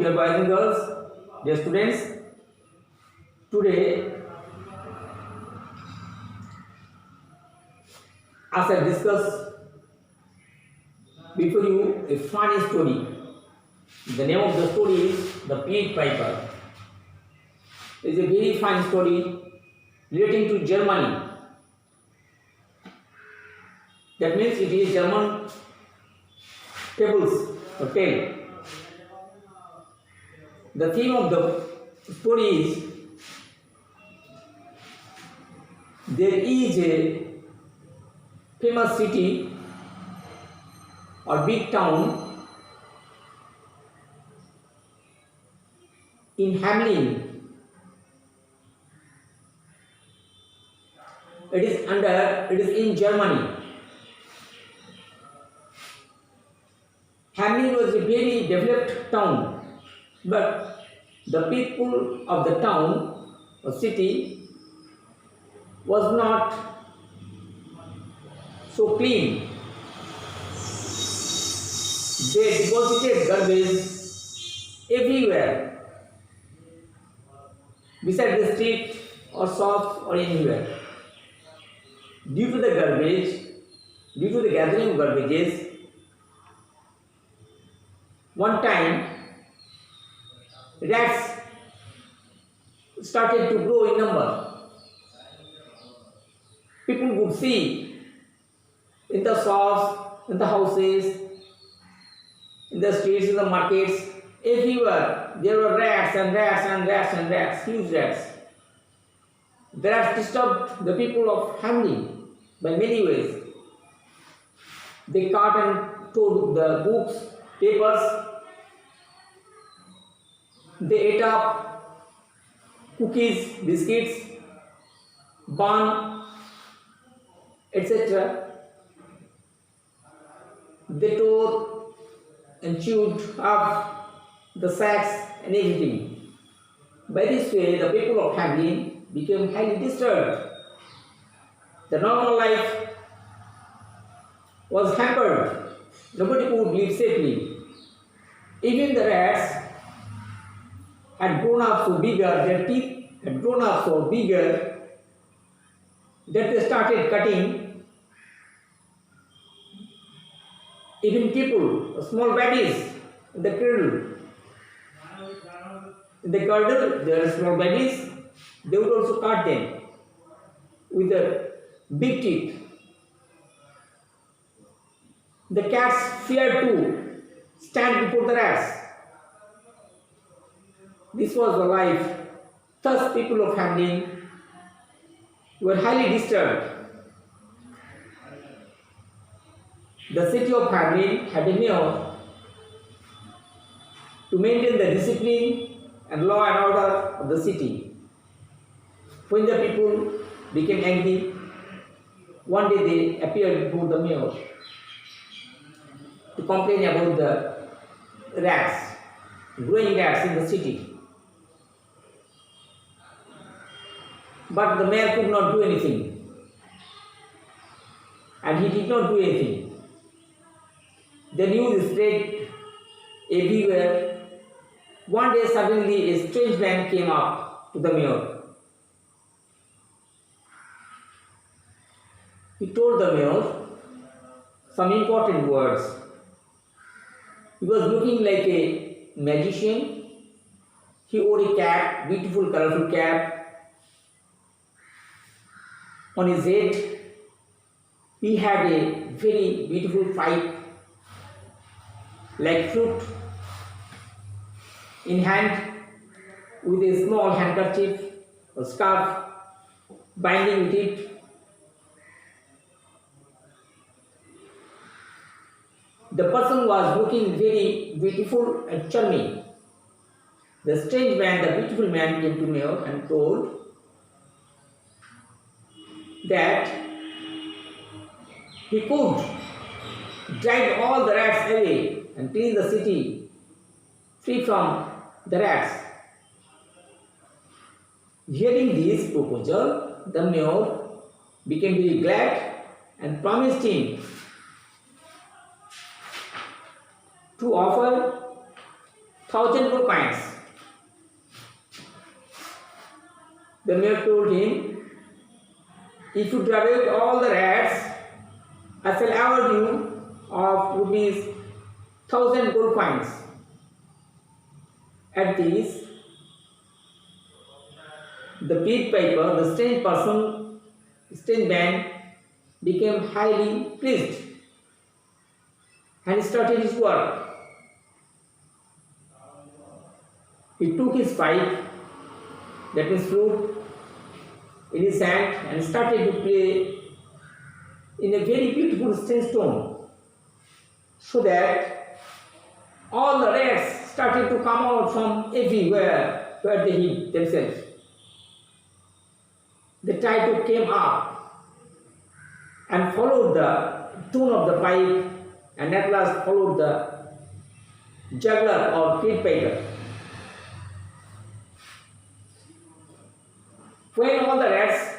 dear boys and girls, dear students. Today, as I discuss before you a funny story. The name of the story is The Pied Piper. It is a very fine story relating to Germany. That means it is German tables or tale. The theme of the story is there is a famous city or big town in Hamelin. It is in Germany. Hamelin was a very developed town, but the people of the town or city was not so clean. They deposited garbage everywhere, beside the street or shops or anywhere. Due to the gathering of garbages, one time rats started to grow in number. People would see in the shops, in the houses, in the streets, in the markets, everywhere there were rats and rats and rats and rats, huge rats. The rats disturbed the people of Hamelin by many ways. They cut and tore the books, papers. They ate up cookies, biscuits, bun, etc. They tore and chewed up the sacks and everything. By this way, the people of Hamelin became highly disturbed. The normal life was hampered. Nobody could live safely. Even the rats had grown up so bigger, their teeth had grown up so bigger that they started cutting even people, small babies in the cradle. In the cradle, there are small babies, they would also cut them with the big teeth. The cats feared to stand before the rats. This was the life. Thus, people of Hamelin were highly disturbed. The city of Hamelin had a mayor to maintain the discipline and law and order of the city. When the people became angry, one day they appeared before the mayor to complain about the rats, growing rats in the city. But the mayor could not do anything, and he did not do anything. The news spread everywhere. One day suddenly a strange man came up to the mayor. He told the mayor some important words. He was looking like a magician. He wore a cap, beautiful colorful cap. On his head, he had a very beautiful pipe like flute in hand, with a small handkerchief or scarf binding with it. The person was looking very beautiful and charming. The strange man, the beautiful man, came to mayor and told that he could drive all the rats away and clean the city free from the rats. Hearing this proposal, the mayor became very glad and promised him to offer 1,000 gold coins. The mayor told him, if you drive out all the rats, I shall award you of rupees 1,000 gold coins. At this, the Pied Piper, the strange man, became highly pleased and started his work. He took his pipe, that means flute, in his hand and started to play in a very beautiful strange tone, so that all the rats started to come out from everywhere where they hid themselves. They tried to came up and followed the tune of the pipe and at last followed the juggler or Pied Piper. When all the rats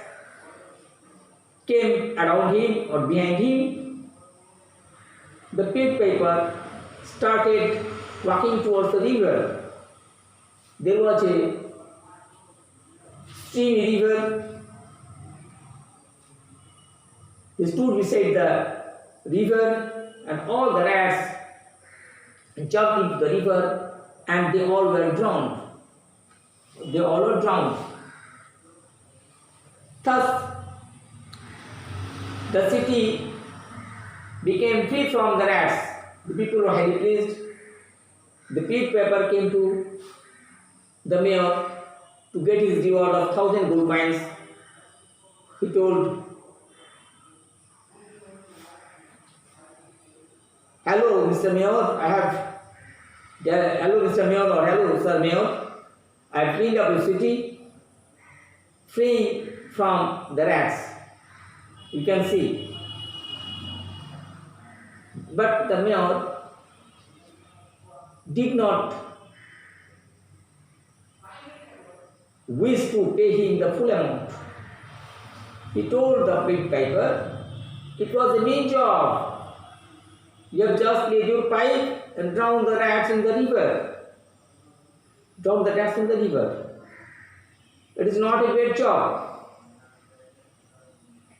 came around him or behind him, the Pied Piper started walking towards the river. There was a streamy river. He stood beside the river and all the rats jumped into the river and they all were drowned. They all were drowned. Thus, the city became free from the rats. The people were highly pleased. The Pied Piper came to the mayor to get his reward of 1,000 gold coins. He told, hello, Mr. Mayor, hello, Mr. Mayor, or hello, Sir Mayor, I have cleaned up the city, free from the rats. You can see. But the mayor did not wish to pay him the full amount. He told the Pied Piper, it was a mean job. You have just laid your pipe and drowned the rats in the river. Drowned the rats in the river. It is not a great job.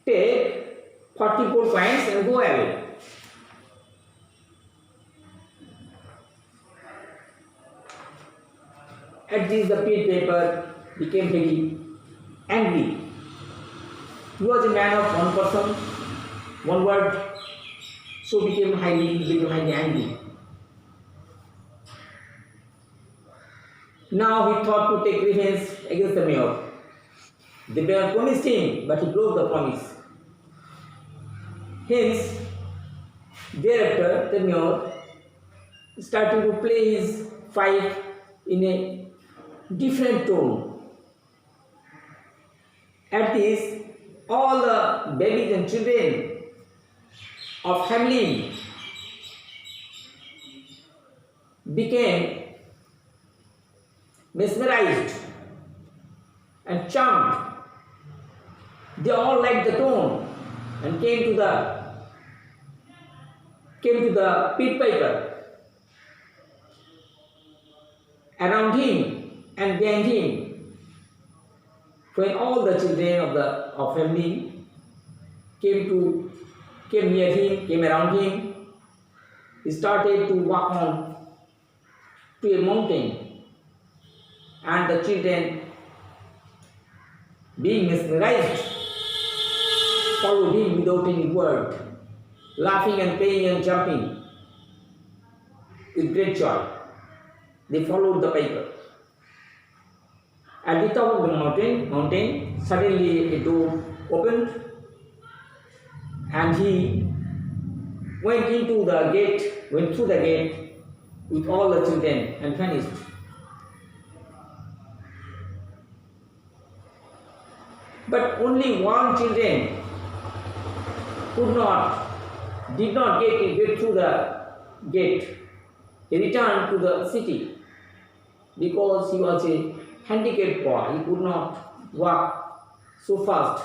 Take 44 coins and go away. At this, the Pied Piper became very angry. He was a man of one person, one word, so became highly angry. Now he thought to take revenge against the mayor. The mayor promised him, but he broke the promise. Hence, thereafter, the mayor started to play his pipe in a different tone. At this, all the babies and children of family became mesmerized and charmed. They all liked the tone and came to the Pied Piper around him and behind him. When all the children of family came near him, came around him, he started to walk on to a mountain, and the children, being mesmerized, followed him without any word, laughing and playing and jumping with great joy. They followed the piper. At the top of the mountain, suddenly a door opened, and he went through the gate with all the children and vanished. But only one children did not get through the gate. He returned to the city because he was a handicapped boy. He could not walk so fast.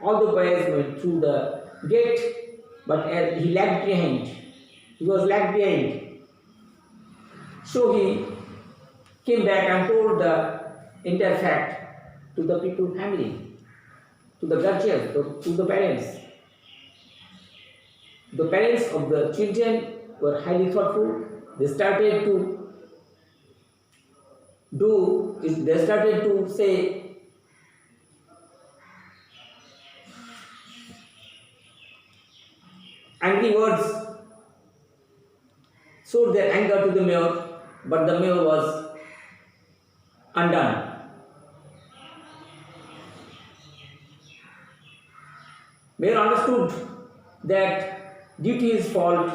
All the boys went through the gate, but he lagged behind. He was lagged behind. So he came back and told the entire fact to the people family, to the guardians, to the parents. The parents of the children were highly thoughtful. They started to say angry words, showed their anger to the mayor, but the mayor was undone. Mayor understood that due to his fault,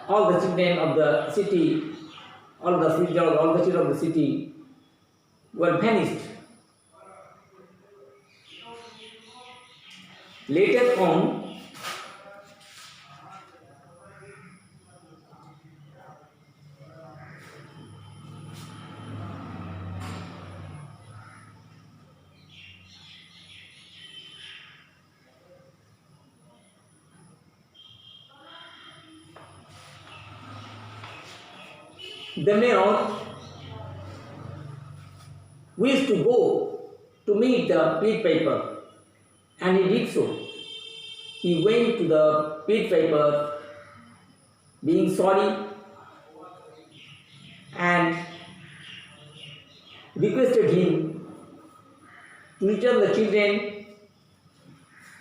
all the children of the city, all the children of the city were vanished. Later on, the mayor wished to go to meet the pit piper, and he did so. He went to the pit piper being sorry and requested him to return the children,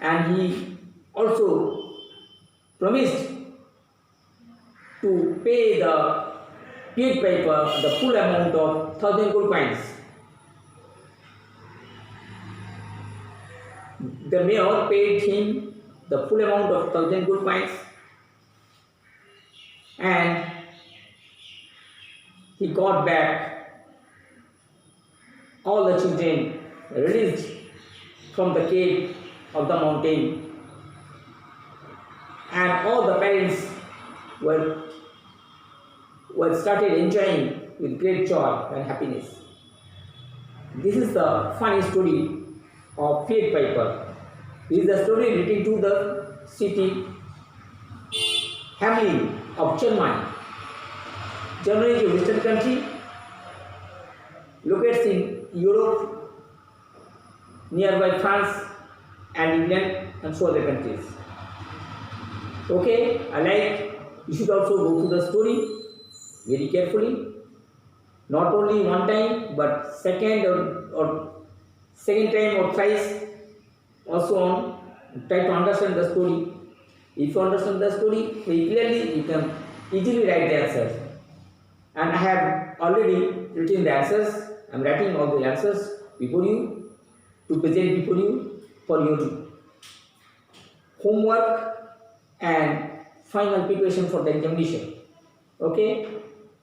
and he also promised to pay the pit piper the full amount of 1,000 gold coins. The mayor paid him the full amount of 1,000 gold coins, and he got back all the children released from the cave of the mountain, and all the parents were started enjoying with great joy and happiness. This is the funny story of Pied Piper. This is the story relating to the city Hamelin of Germany. Germany is a western country located in Europe, nearby France and England and so other countries. Okay, you should also go through the story very carefully, not only one time but second time or thrice, also on try to understand the story. If you understand the story very clearly, you can easily write the answers. And I have already written the answers. I am writing all the answers before you, to present before you for your homework and final preparation for the examination. Okay,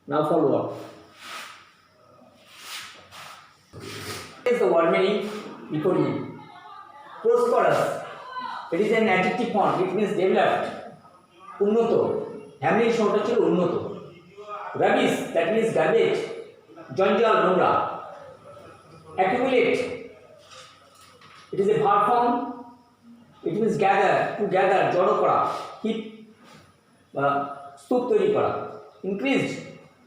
now follow up. What is the word meaning before you? Prosperous. It is an adjective form. It means developed. Unnoto. Hamelin shorter chilo unnoto. Rubbish, that means garbage. Janjal, nogra. Accumulate. It is a verb form. It means gather, to gather, joro kora. Heap, stup tori kora. Increased.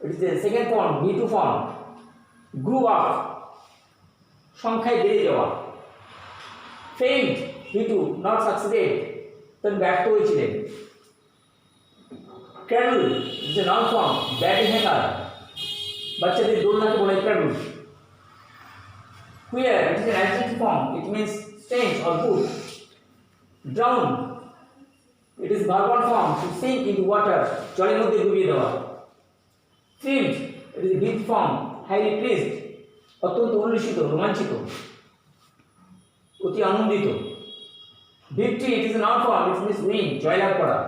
It is a second form, V2 form. Grew up. সংখ্যায় বেড়ে যাওয়া। failed, V2, not succeeded, তখন ব্যর্থ হয়েছিলেন। cradle, is a noun form, baby hanger, বাচ্চাদের দোলনাকে বলে cradle। queer, it is an adjective form, it means strange or good। drown, it is verb form, to sink into water, জলের মধ্যে ডুবিয়ে দেওয়া। thrilled, it is a verb form, highly pleased, অত্যন্ত উল্লসিত, রোমাঞ্চিত, অতি আনন্দিত। victory, it is a noun form, it means win, জয়লাভ করা।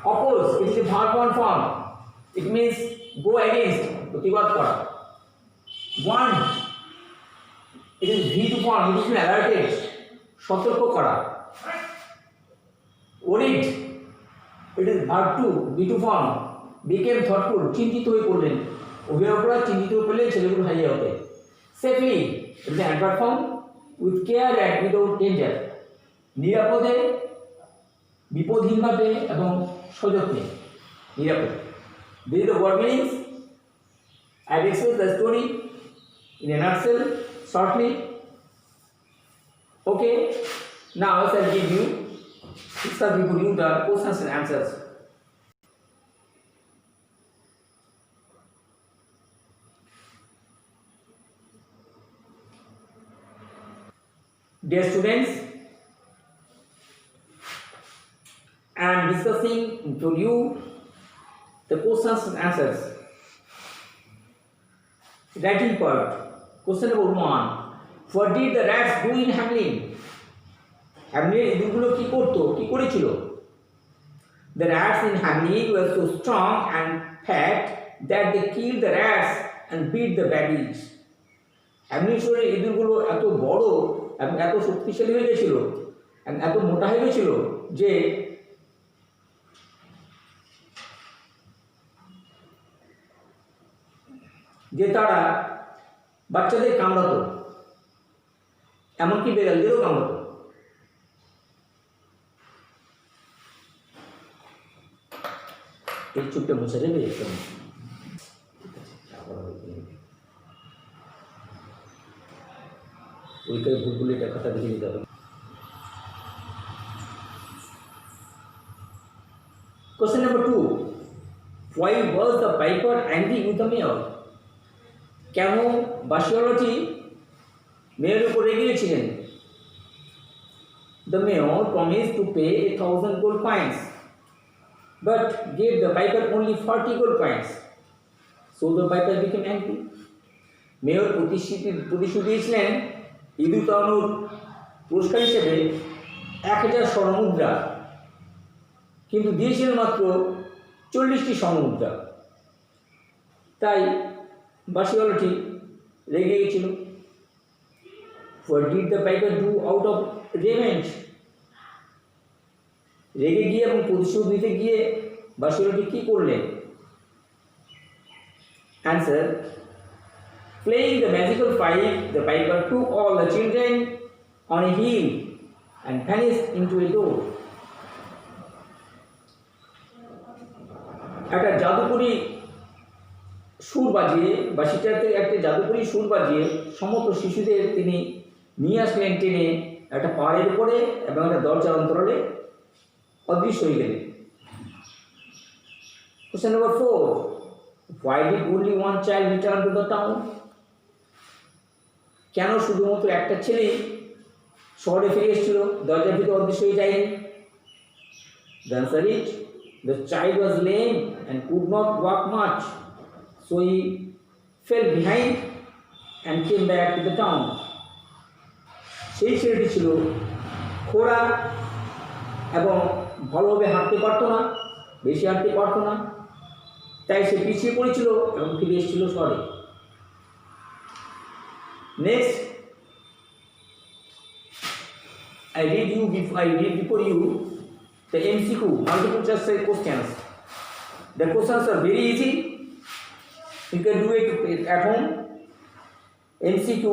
oppose, it is a verb form, it means go against, প্রতিবাদ করা। warn, it is V2 form, it means alerted, সতর্ক করা। worried, it is verb 2, V2 form, became thoughtful, চিন্তিত হয়ে পড়লেন, অভিভাবকরা চিন্তিত হয়ে পড়লেন ছেলেগুলো হারিয়ে হবে। safely, it is an adverb form, with care and without danger, নিরাপদে, বিপদহীনভাবে এবং সযত্নে, নিরাপদ। These are the word meanings. I have explained the story in a nutshell shortly. Okay, now I shall give you discuss before you the questions and answers. Dear students, I am discussing to you the questions and answers. Writing part. Question number 1. What did the rats do in Hamlin? Hamlin ইঁদুরগুলো কি করতো, কি করেছিল? The rats in Hamlin were so strong and fat that they killed the rats and beat the babies. Hamlin শহরের ইঁদুরগুলো এত বড় এবং এত শক্তিশালী হয়ে গেছিল এবং এত মোটা হয়ে গেছিল যে তারা বাচ্চাদের কামড়াতো, এমনকি বেড়ালদেরও কামড়াতো। এই চুপটা মুছে দেবে ওইটাই ভুলগুলি এটা কথা দেখে নিতে হবে। Question number 2. Why was the piper angry with the mayor? কেন বাঁশিওয়ালাটি মেয়ের উপর রেগে গিয়েছিলেন? The mayor promised to pay 1,000 gold coins, but gave the piper only 40 gold coins. So the piper became angry. Mayor প্রতিশ্রুতি দিয়েছিলেন ইঁদুর তাড়ানোর পুরস্কার হিসেবে 1,000 স্বর্ণমুদ্রা, কিন্তু দিয়েছিলেন মাত্র 40টি স্বর্ণমুদ্রা। তাই বাঁশিওয়ালাটি রেগে গেছিল। What did the piper do out of revenge? রেগে গিয়ে এবং প্রতিশোধ নিতে গিয়ে বাঁশিওয়ালাটি কি করলেন? Answer. Playing the magical pipe, the piper took all the children on a hill and vanished into a door. একটা জাদুকরি সুর বাজিয়ে বাঁশিটাতে একটা জাদুকরি সুর বাজিয়ে সমস্ত শিশুদের তিনি নিয়ে আসলেন টেনে একটা পাহাড়ের উপরে এবং একটা দরজার অন্তরালে অদৃশ্য হয়ে গেলেন। Question number 4. Why did only one child return to the town? কেন শুধুমাত্র একটা ছেলে শহরে ফিরে এসেছিল, দরজার ভিতরে অদৃশ্য হয়ে যায়নি? The answer is, the child was lame and could not walk much, so he fell behind and came back to the town. সেই ছেলেটি ছিল খোড়া এবং ভালোভাবে হাঁটতে পারতো না, বেশি হাঁটতে পারতো না, তাই সে পিছিয়ে পড়েছিল এবং ফিরে এসেছিল শহরে। Next, I read before you the MCQ, multiple choice questions. The questions are very easy. You can do it at home. MCQ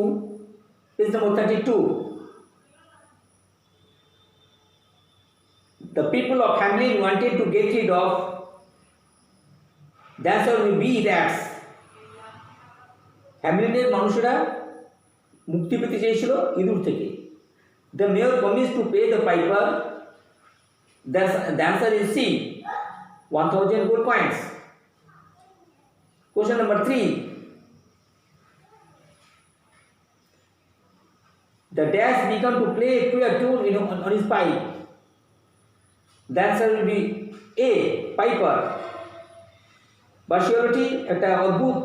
is number 32. The people of Hamlin wanted to get rid of, the answer will be rats. হ্যামলিনের মানুষেরা মুক্তি পেতে চেয়েছিল ইঁদুর থেকে। The mayor promised to pay the piper, the answer is C, 1,000 gold coins. Question number 3. The dash began to play a queer tune on his pipe. The answer will be A, piper. বাঁশিওয়ালাটি একটা অদ্ভুত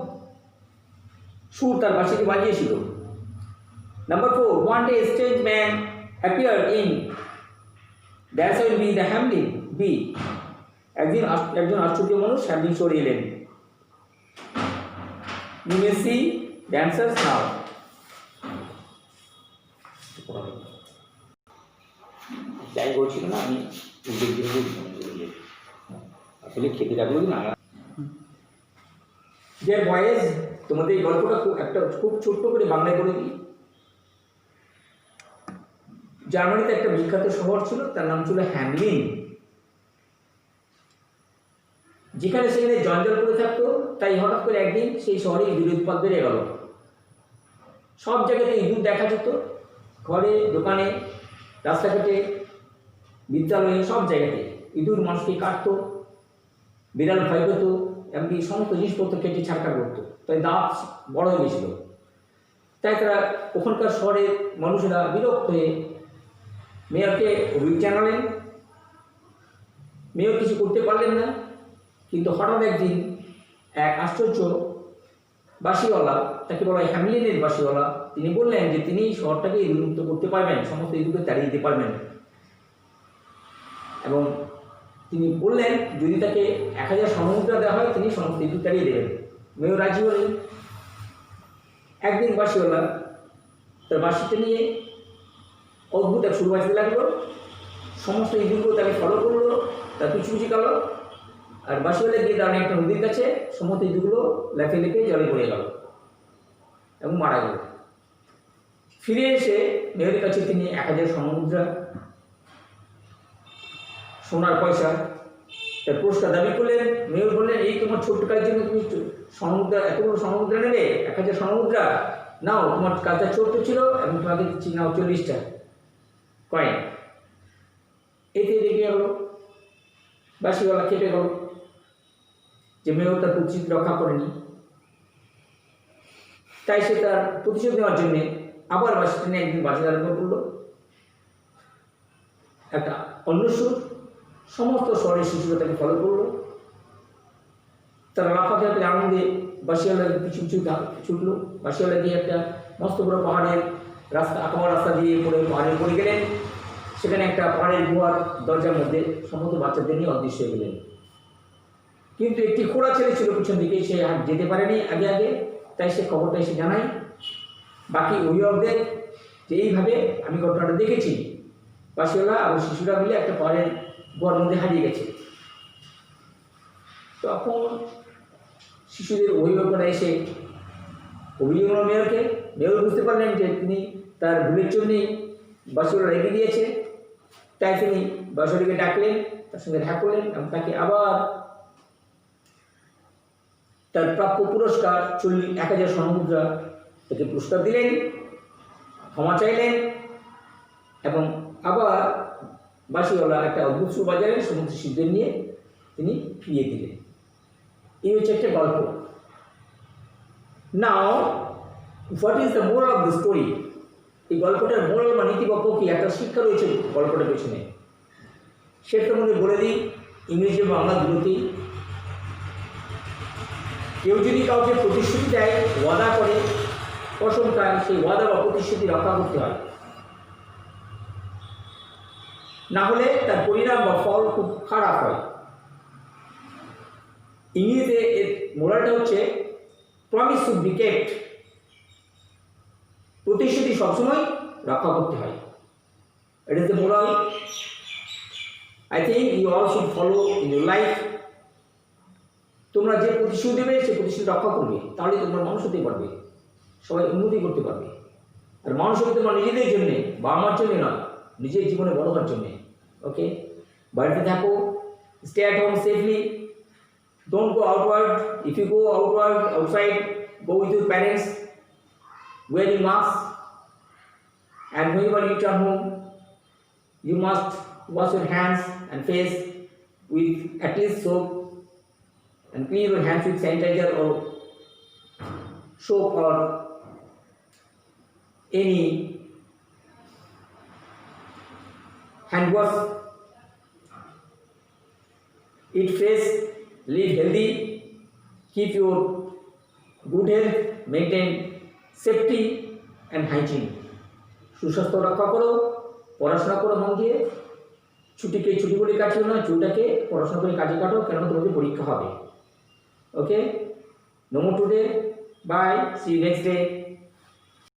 সুর তার বাঁশিতে বাজিয়েছিল। Number 4. One day a strange man appeared in, the answer will be the Hamlin, B. একজন আশ্চর্য মানুষ Hamelin শহরে এলেন। You may see the answers now. যাই বলছিল না আমি আসলে খেতে থাকবো না। ডিয়ার বয়েজ, তোমাদের এই গল্পটা খুব ছোট্ট করে বাংলায় করে দিই। জার্মানিতে একটা বিখ্যাত শহর ছিল, তার নাম ছিল হ্যামলিন। যেখানে সেখানে জঞ্জাল পড়ে থাকতো, তাই হঠাৎ করে একদিন সেই শহরে ইঁদুরের উৎপাত বেড়ে গেল। সব জায়গাতে ইঁদুর দেখা যেত, ঘরে, দোকানে, রাস্তাঘাটে, বিদ্যালয়ে, সব জায়গাতে ইঁদুর মানুষকে কাটতো, বিড়াল ভয় পেত, এমনকি সমস্ত জিনিসপত্র কেটে ছাড়কার করতো, তাই দাঁত বড় হয়ে গেছিল। তাই তারা ওখানকার শহরের মানুষেরা বিরক্ত হয়ে মেয়রকে অভিযোগ জানালেন। মেয়র কিছু করতে পারলেন না, কিন্তু হঠাৎ একদিন এক আশ্চর্য বাসিওয়ালা, তাকে বলা হয় হ্যামলিনের বাসিওয়ালা, তিনি বললেন যে তিনি শহরটাকে ইঁদুরমুক্ত করতে পারবেন, সমস্ত ইঁদুরকে তাড়িয়ে দিতে পারবেন। এবং তিনি বললেন যদি তাকে 1000 স্বর্ণমুদ্রা দেওয়া হয় তিনি সমস্ত ইঁদুর তাড়িয়ে দেবেন। মেয়র রাজি হলেন। একদিন বাসিওয়ালা তার বাসিতে নিয়ে অদ্ভুত এক সুর বাজতে লাগলো, সমস্ত ইঁদুরগুলো তাকে ফলো করলো, তার পিছু পিছু গেল, আর বাসিওয়ালা গিয়ে দাঁড়ানো একটা নদীর কাছে সমস্ত ইঁদুরগুলো লাফিয়ে লাফিয়ে জলে পড়ে গেল এবং মারা গেল। ফিরে এসে মেয়রের কাছে তিনি 1000 স্বর্ণমুদ্রা, সোনার পয়সা, তার পুরস্কার দাবি করলেন। মেয়র বললেন এই তোমার ছোট্ট কাজের জন্য তুমি স্বর্ণমুদ্রা, এতগুলো স্বর্ণমুদ্রা নেবে, 1000 স্বর্ণমুদ্রা নাও, তোমার কাজটা ছোট্ট ছিল এবং তোমাকে দিচ্ছি নাও 40টা কয়েন। এতে রেগে গেল বাসিওয়ালা, কেটে গেল যে মেয়র তার প্রতিশ্রুতি রক্ষা করেনি। তাই সে তার প্রতিশোধ নেওয়ার জন্যে আবার বাসিতে নিয়ে একদিন বাজার আরম্ভ করলো। একটা অন্য সুর, সমস্ত শহরের শিশুরা তাকে ফলো করলো। তারা লাফাতে লাফাতে আনন্দে বাসিওয়ালার পিছু পিছু ছুটলো। বাসিওয়ালা গিয়ে একটা মস্ত বড় পাহাড়ের রাস্তা, আঁকাবার রাস্তা দিয়ে পড়ে পাহাড়ে পড়ে গেলেন। সেখানে একটা পাহাড়ের গুহার দরজার মধ্যে সমস্ত বাচ্চাদের নিয়ে অদৃশ্য হয়ে গেলেন। কিন্তু একটি খোড়া ছেলে ছিল পিছন দিকে, সে আর যেতে পারেনি আগে আগে, তাই সে খবরটা এসে জানায় বাকি অভিভাবকদের যে এইভাবে আমি ঘটনাটা দেখেছি, বাসিওয়ালা আর শিশুরা মিলে একটা পাহাড়ের গুহার মধ্যে হারিয়ে গেছে। তখন শিশুদের অভিভাবকরা এসে অভিযোগ মেয়রকে। মেয়র বুঝতে পারলেন যে তিনি তার ভুলের জন্যেই বাসিওয়ালা রেগে দিয়েছে, তাই তিনি বাসিওয়ালাকে ডাকলেন, তার সঙ্গে দেখা করলেন এবং তাকে আবার তার প্রাপ্য পুরস্কার 1000 স্বর্ণমুদ্রা তাকে পুরস্কার দিলেন, ক্ষমা চাইলেন এবং আবার বাসিওয়ালা একটা অদ্ভুত সুর বাজালেন, সমস্ত শিশুদের নিয়ে তিনি ফিরিয়ে দিলেন। এই হচ্ছে একটা গল্প। Now what is the moral of the story? এই গল্পটার মোরাল বা নীতিবাক্য কি, একটা শিক্ষা রয়েছে গল্পটার পেছনে, সেটা মধ্যে বলে দিই ইংরেজি এবং বাংলা দুটোতেই। কেউ যদি কাউকে প্রতিশ্রুতি দেয়, ওয়াদা করে, কসম খায়, সেই ওয়াদা বা প্রতিশ্রুতি রক্ষা করতে হয়, না হলে তার পরিণাম বা ফল খুব খারাপ হয়। ইংরেজিতে এর মোরালটা হচ্ছে প্রমিস শুড বি কেপ্ট, প্রতিশ্রুতি সবসময় রক্ষা করতে হয়। It is the moral I think you all should follow in your life. তোমরা যে প্রতিশ্রুতি দেবে সে প্রতিশ্রুতি রক্ষা করবে, তাহলে তোমরা মানুষ হতে পারবে, সবাই উন্নতি করতে পারবে। আর মানুষ হতে তোমরা নিজেদের জন্যে বা আমার জন্যে নয়, নিজের জীবনে বড় হওয়ার জন্যে। ওকে, বাড়িতে থাকো, stay at home safely, don't go outward. If you go outward, outside, go with your parents, wearing masks, and whenever you return home, you must wash your hands and face with at least soap, and clean your hands with sanitizer or soap or any hand wash. Eat fresh, live healthy, keep your good health, maintain safety and hygiene. সুস্বাস্থ্য রক্ষা করো, পড়াশোনা করো মন দিয়ে, ছুটিকে ছুটি করে কাটিও না, ছুটিটাকে পড়াশোনা করে কাজে কাটো, কেন তোমাদের পরীক্ষা হবে। ওকে, no more today, bye, see you next day.